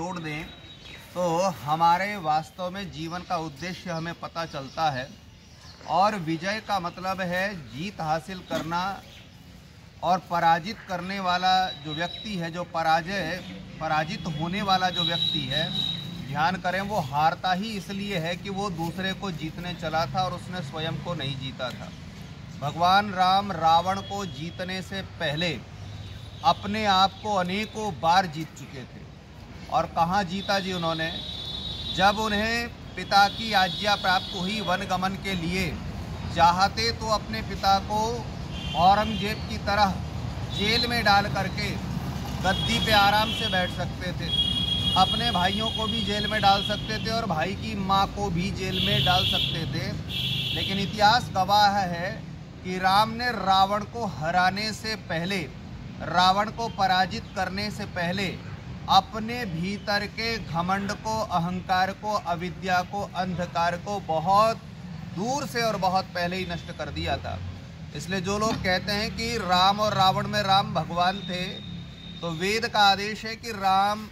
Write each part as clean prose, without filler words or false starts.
जोड़ दें तो हमारे वास्तव में जीवन का उद्देश्य हमें पता चलता है। और विजय का मतलब है जीत हासिल करना, और पराजित करने वाला जो व्यक्ति है, जो पराजित होने वाला जो व्यक्ति है, ध्यान करें, वो हारता ही इसलिए है कि वो दूसरे को जीतने चला था और उसने स्वयं को नहीं जीता था। भगवान राम रावण को जीतने से पहले अपने आप को अनेकों बार जीत चुके थे। और कहाँ जीता जी उन्होंने? जब उन्हें पिता की आज्ञा प्राप्त हुई वन गमन के लिए, चाहते तो अपने पिता को औरंगजेब की तरह जेल में डाल करके गद्दी पे आराम से बैठ सकते थे, अपने भाइयों को भी जेल में डाल सकते थे और भाई की माँ को भी जेल में डाल सकते थे। लेकिन इतिहास गवाह है कि राम ने रावण को हराने से पहले, रावण को पराजित करने से पहले अपने भीतर के घमंड को, अहंकार को, अविद्या को, अंधकार को बहुत दूर से और बहुत पहले ही नष्ट कर दिया था। इसलिए जो लोग कहते हैं कि राम और रावण में राम भगवान थे, तो वेद का आदेश है कि राम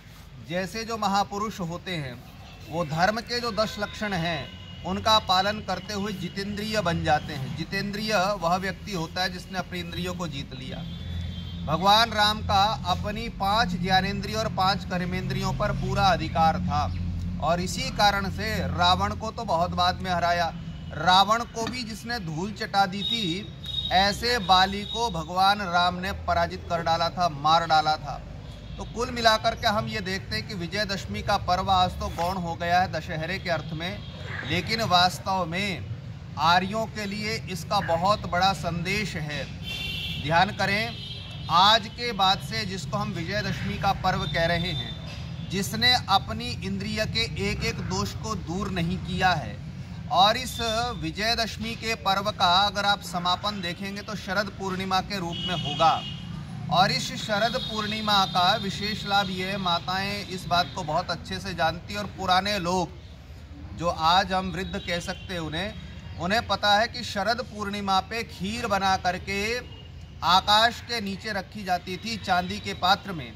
जैसे जो महापुरुष होते हैं, वो धर्म के जो 10 लक्षण हैं उनका पालन करते हुए जितेंद्रिय बन जाते हैं। जितेंद्रिय वह व्यक्ति होता है जिसने अपनी इंद्रियों को जीत लिया। भगवान राम का अपनी 5 ज्ञानेंद्रियों और 5 कर्मेंद्रियों पर पूरा अधिकार था, और इसी कारण से रावण को तो बहुत बाद में हराया। रावण को भी जिसने धूल चटा दी थी, ऐसे बाली को भगवान राम ने पराजित कर डाला था, मार डाला था। तो कुल मिलाकर के हम ये देखते हैं कि विजयदशमी का पर्व आज तो गौण हो गया है दशहरे के अर्थ में, लेकिन वास्तव में आर्यों के लिए इसका बहुत बड़ा संदेश है। ध्यान करें, आज के बाद से जिसको हम विजयदशमी का पर्व कह रहे हैं, जिसने अपनी इंद्रिय के एक एक दोष को दूर नहीं किया है, और इस विजयदशमी के पर्व का अगर आप समापन देखेंगे तो शरद पूर्णिमा के रूप में होगा। और इस शरद पूर्णिमा का विशेष लाभ ये है, माताएं इस बात को बहुत अच्छे से जानती, और पुराने लोग जो आज हम वृद्ध कह सकते हैं उन्हें पता है कि शरद पूर्णिमा पे खीर बना करके आकाश के नीचे रखी जाती थी चांदी के पात्र में,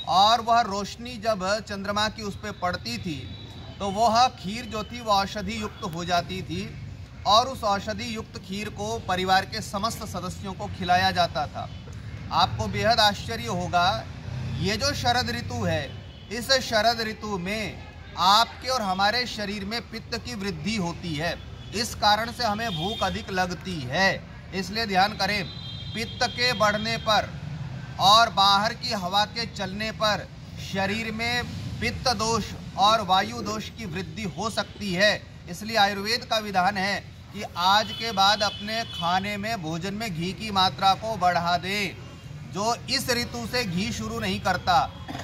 और वह रोशनी जब चंद्रमा की उस पर पड़ती थी तो वह खीर जो थी वह औषधि युक्त हो जाती थी, और उस औषधि युक्त खीर को परिवार के समस्त सदस्यों को खिलाया जाता था। आपको बेहद आश्चर्य होगा, ये जो शरद ऋतु है, इस शरद ऋतु में आपके और हमारे शरीर में पित्त की वृद्धि होती है, इस कारण से हमें भूख अधिक लगती है। इसलिए ध्यान करें, पित्त के बढ़ने पर और बाहर की हवा के चलने पर शरीर में पित्त दोष और वायु दोष की वृद्धि हो सकती है। इसलिए आयुर्वेद का विधान है कि आज के बाद अपने खाने में, भोजन में घी की मात्रा को बढ़ा दें। जो इस ऋतु से घी शुरू नहीं करता,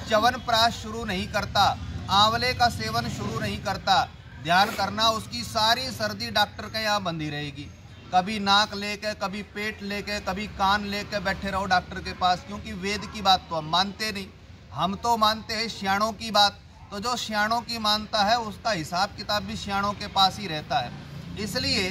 च्यवनप्राश शुरू नहीं करता, आंवले का सेवन शुरू नहीं करता, ध्यान करना, उसकी सारी सर्दी डॉक्टर के यहाँ बंधी रहेगी। कभी नाक लेके, कभी पेट लेके, कभी कान लेके बैठे रहो डॉक्टर के पास, क्योंकि वेद की बात तो हम मानते नहीं, हम तो मानते हैं सियाणों की बात। तो जो सियाणों की मानता है उसका हिसाब किताब भी सियाणों के पास ही रहता है। इसलिए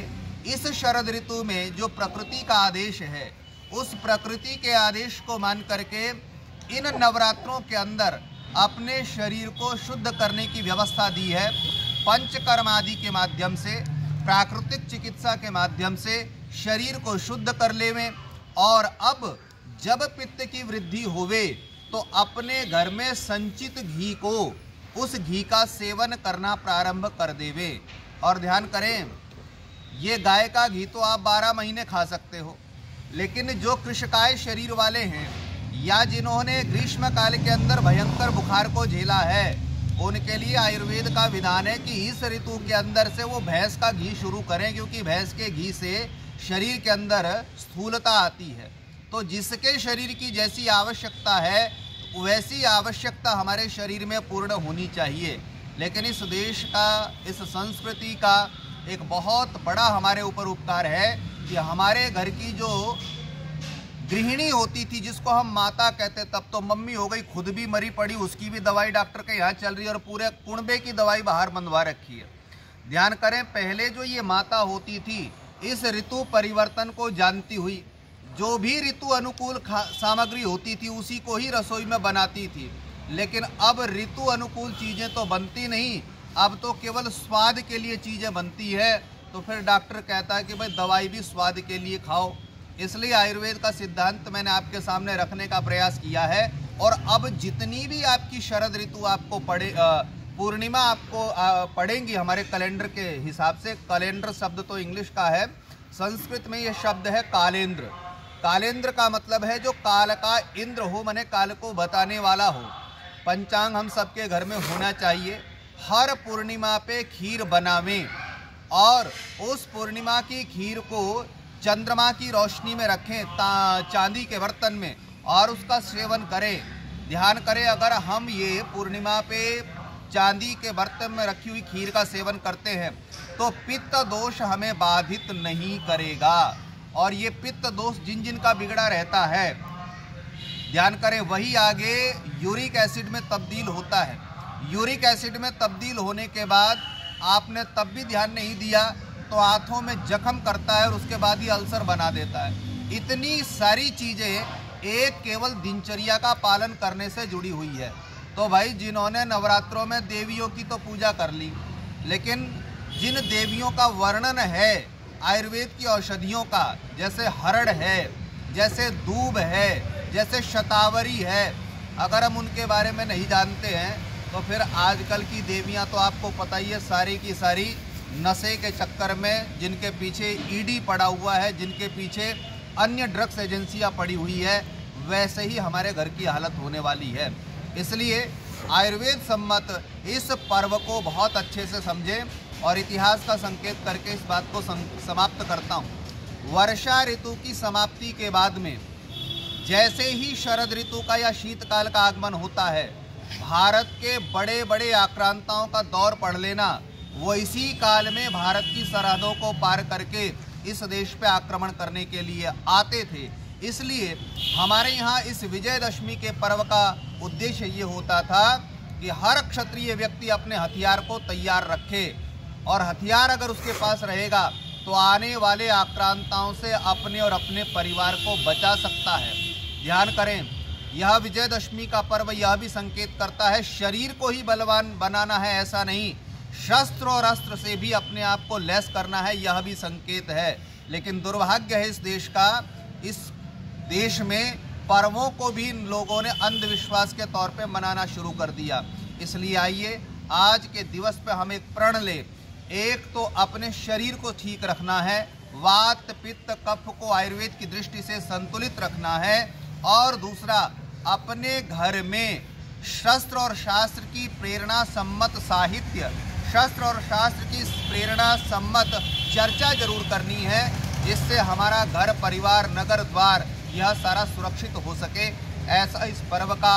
इस शरद ऋतु में जो प्रकृति का आदेश है, उस प्रकृति के आदेश को मान करके इन नवरात्रों के अंदर अपने शरीर को शुद्ध करने की व्यवस्था दी है। पंचकर्म आदि के माध्यम से, प्राकृतिक चिकित्सा के माध्यम से शरीर को शुद्ध कर लेवें, और अब जब पित्त की वृद्धि होवे तो अपने घर में संचित घी को, उस घी का सेवन करना प्रारंभ कर देवे। और ध्यान करें, ये गाय का घी तो आप 12 महीने खा सकते हो, लेकिन जो कृशकाय शरीर वाले हैं, या जिन्होंने ग्रीष्म काल के अंदर भयंकर बुखार को झेला है, उनके लिए आयुर्वेद का विधान है कि इस ऋतु के अंदर से वो भैंस का घी शुरू करें, क्योंकि भैंस के घी से शरीर के अंदर स्थूलता आती है। तो जिसके शरीर की जैसी आवश्यकता है, वैसी आवश्यकता हमारे शरीर में पूर्ण होनी चाहिए। लेकिन इस देश का, इस संस्कृति का एक बहुत बड़ा हमारे ऊपर उपकार है कि हमारे घर की जो गृहिणी होती थी, जिसको हम माता कहते, तब तो मम्मी हो गई, खुद भी मरी पड़ी, उसकी भी दवाई डॉक्टर के यहाँ चल रही है, और पूरे कुणबे की दवाई बाहर बंधवा रखी है। ध्यान करें, पहले जो ये माता होती थी, इस ऋतु परिवर्तन को जानती हुई, जो भी ऋतु अनुकूल सामग्री होती थी उसी को ही रसोई में बनाती थी। लेकिन अब ऋतु अनुकूल चीज़ें तो बनती नहीं, अब तो केवल स्वाद के लिए चीज़ें बनती है। तो फिर डॉक्टर कहता है कि भाई दवाई भी स्वाद के लिए खाओ। इसलिए आयुर्वेद का सिद्धांत मैंने आपके सामने रखने का प्रयास किया है। और अब जितनी भी आपकी शरद ऋतु आपको पूर्णिमा आपको पड़ेंगी हमारे कैलेंडर के हिसाब से, कैलेंडर शब्द तो इंग्लिश का है, संस्कृत में यह शब्द है कालेंद्र। कालेंद्र का मतलब है जो काल का इंद्र हो, माने काल को बताने वाला हो। पंचांग हम सबके घर में होना चाहिए। हर पूर्णिमा पे खीर बनावें और उस पूर्णिमा की खीर को चंद्रमा की रोशनी में रखें चांदी के बर्तन में और उसका सेवन करें। ध्यान करें, अगर हम ये पूर्णिमा पे चांदी के बर्तन में रखी हुई खीर का सेवन करते हैं तो पित्त दोष हमें बाधित नहीं करेगा। और ये पित्त दोष जिन जिन का बिगड़ा रहता है, ध्यान करें, वही आगे यूरिक एसिड में तब्दील होता है। यूरिक एसिड में तब्दील होने के बाद आपने तब भी ध्यान नहीं दिया तो हाथों में जख्म करता है और उसके बाद ही अल्सर बना देता है। इतनी सारी चीज़ें एक केवल दिनचर्या का पालन करने से जुड़ी हुई है। तो भाई जिन्होंने नवरात्रों में देवियों की तो पूजा कर ली, लेकिन जिन देवियों का वर्णन है आयुर्वेद की औषधियों का, जैसे हरड़ है, जैसे दूब है, जैसे शतावरी है, अगर हम उनके बारे में नहीं जानते हैं तो फिर आजकल की देवियां तो आपको पता ही है, सारी की सारी नशे के चक्कर में, जिनके पीछे ईडी पड़ा हुआ है, जिनके पीछे अन्य ड्रग्स एजेंसियां पड़ी हुई है, वैसे ही हमारे घर की हालत होने वाली है। इसलिए आयुर्वेद सम्मत इस पर्व को बहुत अच्छे से समझें और इतिहास का संकेत करके इस बात को समाप्त करता हूँ। वर्षा ऋतु की समाप्ति के बाद में जैसे ही शरद ऋतु का या शीतकाल का आगमन होता है, भारत के बड़े बड़े आक्रांताओं का दौर पढ़ लेना, वो इसी काल में भारत की सरहदों को पार करके इस देश पे आक्रमण करने के लिए आते थे। इसलिए हमारे यहाँ इस विजयदशमी के पर्व का उद्देश्य ये होता था कि हर क्षत्रिय व्यक्ति अपने हथियार को तैयार रखे और हथियार अगर उसके पास रहेगा तो आने वाले आक्रांताओं से अपने और अपने परिवार को बचा सकता है। ध्यान करें, यह विजयदशमी का पर्व यह भी संकेत करता है शरीर को ही बलवान बनाना है ऐसा नहीं, शस्त्र और अस्त्र से भी अपने आप को लैस करना है, यह भी संकेत है। लेकिन दुर्भाग्य है इस देश का, इस देश में पर्वों को भी इन लोगों ने अंधविश्वास के तौर पे मनाना शुरू कर दिया। इसलिए आइए आज के दिवस पे हम एक प्रण लें। एक तो अपने शरीर को ठीक रखना है, वात पित्त कफ को आयुर्वेद की दृष्टि से संतुलित रखना है, और दूसरा अपने घर में शस्त्र और शास्त्र की प्रेरणा सम्मत साहित्य, शस्त्र और शास्त्र की प्रेरणा सम्मत चर्चा जरूर करनी है, जिससे हमारा घर परिवार नगर द्वार यह सारा सुरक्षित हो सके। ऐसा इस पर्व का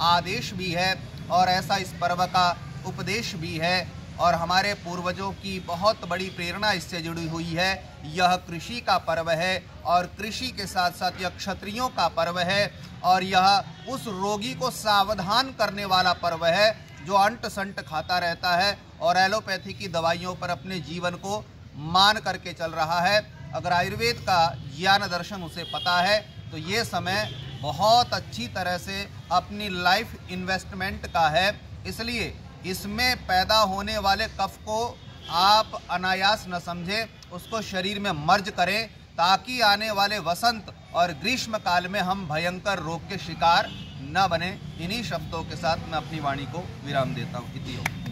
आदेश भी है और ऐसा इस पर्व का उपदेश भी है और हमारे पूर्वजों की बहुत बड़ी प्रेरणा इससे जुड़ी हुई है। यह कृषि का पर्व है और कृषि के साथ साथ यह क्षत्रियों का पर्व है और यह उस रोगी को सावधान करने वाला पर्व है जो अंट संट खाता रहता है और एलोपैथी की दवाइयों पर अपने जीवन को मान करके चल रहा है। अगर आयुर्वेद का ज्ञान दर्शन उसे पता है तो ये समय बहुत अच्छी तरह से अपनी लाइफ इन्वेस्टमेंट का है। इसलिए इसमें पैदा होने वाले कफ को आप अनायास न समझें, उसको शरीर में मर्ज करें ताकि आने वाले वसंत और ग्रीष्म काल में हम भयंकर रोग के शिकार न बने। इन्हीं शब्दों के साथ मैं अपनी वाणी को विराम देता हूँ। इति हो।